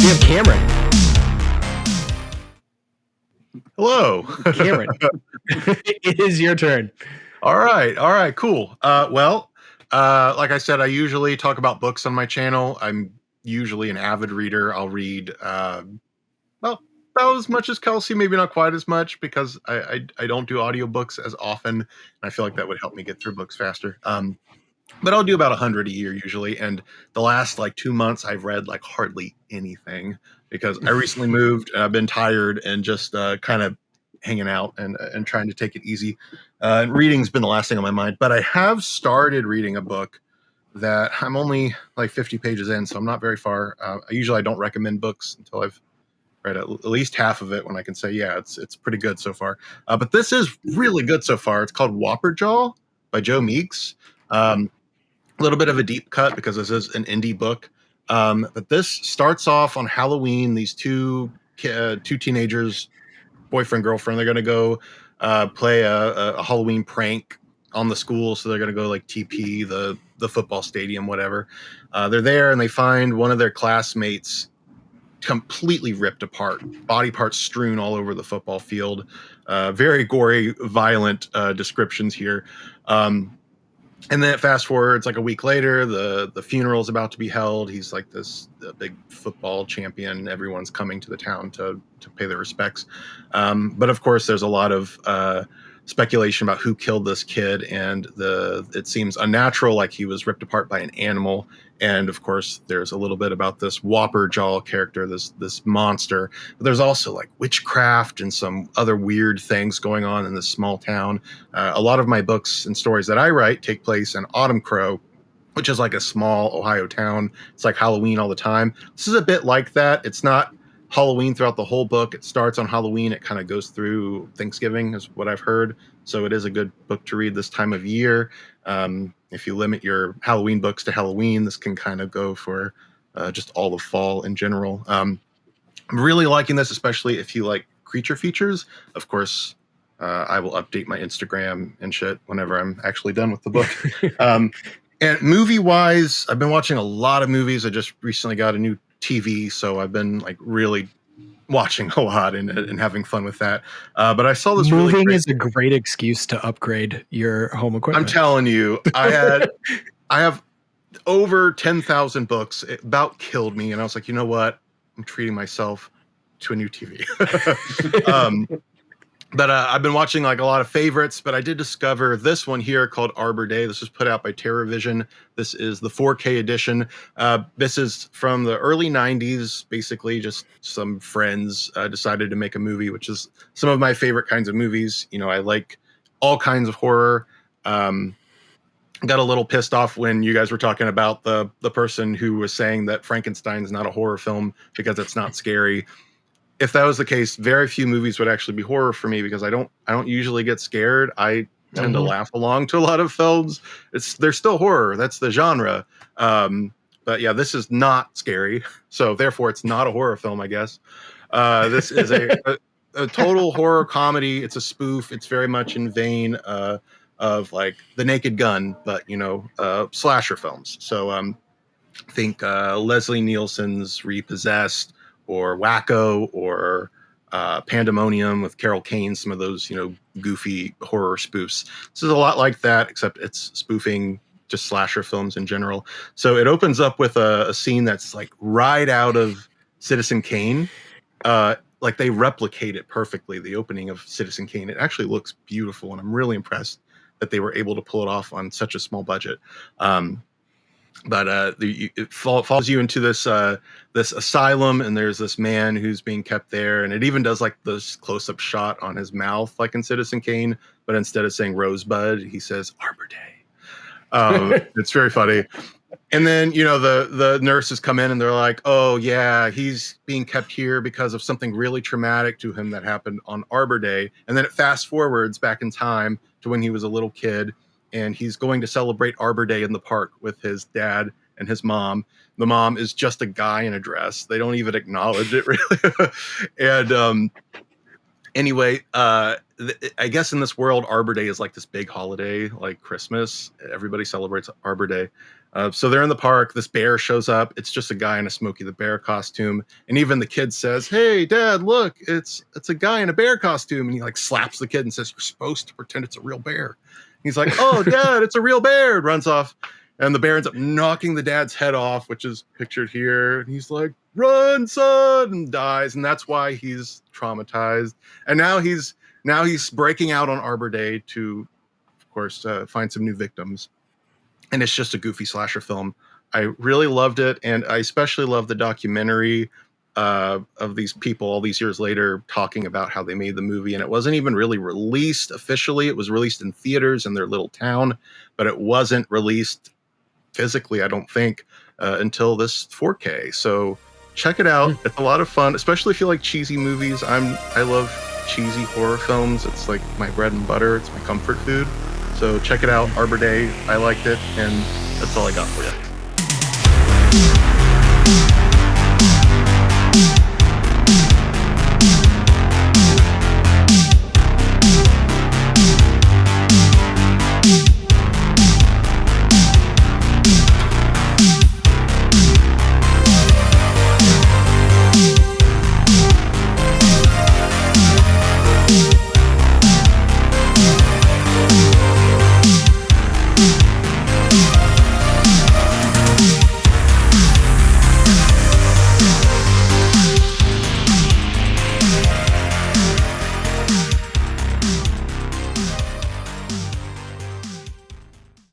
We have Cameron. Hello. Cameron. It is your turn. All right, cool. Like I said, I usually talk about books on my channel. I'm usually an avid reader. I'll read, about as much as Kelsey, maybe not quite as much, because I don't do audiobooks as often, and I feel like that would help me get through books faster. But I'll do about 100 a year usually, and the last like 2 months I've read like hardly anything because I recently moved and I've been tired and just kind of hanging out and trying to take it easy. And reading's been the last thing on my mind, but I have started reading a book that I'm only like 50 pages in, so I'm not very far. I don't recommend books until I've read at least half of it when I can say, yeah, it's pretty good so far. But this is really good so far. It's called Whopperjaw by Joe Meeks. A little bit of a deep cut because this is an indie book. But this starts off on Halloween. These two teenagers, boyfriend, girlfriend, they're going to go play a Halloween prank on the school. So they're going to go like TP the football stadium, whatever. They're there and they find one of their classmates completely ripped apart, body parts strewn all over the football field. Very gory, violent descriptions here. And then fast forwards like a week later, the funeral is about to be held. He's like this big football champion. Everyone's coming to the town to pay their respects. But of course, there's a lot of speculation about who killed this kid, and it seems unnatural, like he was ripped apart by an animal. And of course, there's a little bit about this Whopperjaw character, this monster. But there's also like witchcraft and some other weird things going on in this small town. A lot of my books and stories that I write take place in Autumncrow, which is like a small Ohio town. It's like Halloween all the time. This is a bit like that. It's not Halloween throughout the whole book. It starts on Halloween. It kind of goes through Thanksgiving, is what I've heard. So it is a good book to read this time of year. If you limit your Halloween books to Halloween, this can kind of go for just all of fall in general. I'm really liking this, especially if you like creature features. Of course, I will update my Instagram and shit whenever I'm actually done with the book. And movie-wise, I've been watching a lot of movies. I just recently got a new TV, so I've been like really watching a lot and having fun with that. But I saw this Moving really great... is a great excuse to upgrade your home equipment. I'm telling you, I have over 10,000 books. It about killed me, and I was like, you know what? I'm treating myself to a new TV. But I've been watching like a lot of favorites, but I did discover this one here called Arbor Day. This was put out by TerraVision. This is the 4K edition. This is from the early 90s. Basically, just some friends decided to make a movie, which is some of my favorite kinds of movies. You know, I like all kinds of horror. Got a little pissed off when you guys were talking about the person who was saying that Frankenstein's not a horror film because it's not scary. If that was the case, very few movies would actually be horror for me because I don't usually get scared. I tend to laugh along to a lot of films. They're still horror. That's the genre. But yeah, this is not scary. So therefore it's not a horror film, I guess. This is a total horror comedy. It's a spoof. It's very much in vein of like The Naked Gun, but slasher films. So think Leslie Nielsen's Repossessed, or Wacko, or Pandemonium with Carol Kane, some of those, goofy horror spoofs. This is a lot like that, except it's spoofing just slasher films in general. So it opens up with a scene that's like right out of Citizen Kane. Like they replicate it perfectly, the opening of Citizen Kane. It actually looks beautiful, and I'm really impressed that they were able to pull it off on such a small budget. But it follows you into this asylum, and there's this man who's being kept there, and it even does like this close-up shot on his mouth, like in Citizen Kane, but instead of saying Rosebud, he says Arbor Day. It's very funny. And then the nurses come in and they're like, oh yeah, he's being kept here because of something really traumatic to him that happened on Arbor Day. And then it fast forwards back in time to when he was a little kid, and he's going to celebrate Arbor Day in the park with his dad and his mom. The mom is just a guy in a dress. They don't even acknowledge it, really. And anyway, I guess in this world, Arbor Day is like this big holiday, like Christmas. Everybody celebrates Arbor Day. So they're in the park. This bear shows up. It's just a guy in a Smokey the Bear costume. And even the kid says, "Hey, Dad, look, it's a guy in a bear costume." And he like slaps the kid and says, "You're supposed to pretend it's a real bear." He's like, "Oh, Dad, it's a real bear." Runs off. And the bear ends up knocking the dad's head off, which is pictured here. And he's like, "Run, son," and dies. And that's why he's traumatized. And now he's breaking out on Arbor Day to, of course, find some new victims. And it's just a goofy slasher film. I really loved it, and I especially love the documentary of these people all these years later talking about how they made the movie. And it wasn't even really released officially. It was released in theaters in their little town, but it wasn't released physically, I don't think, until this 4K. So check it out. It's a lot of fun, especially if you like cheesy movies. I love cheesy horror films. It's like my bread and butter. It's my comfort food. So check it out, Arbor Day. I liked it, and that's all I got for you.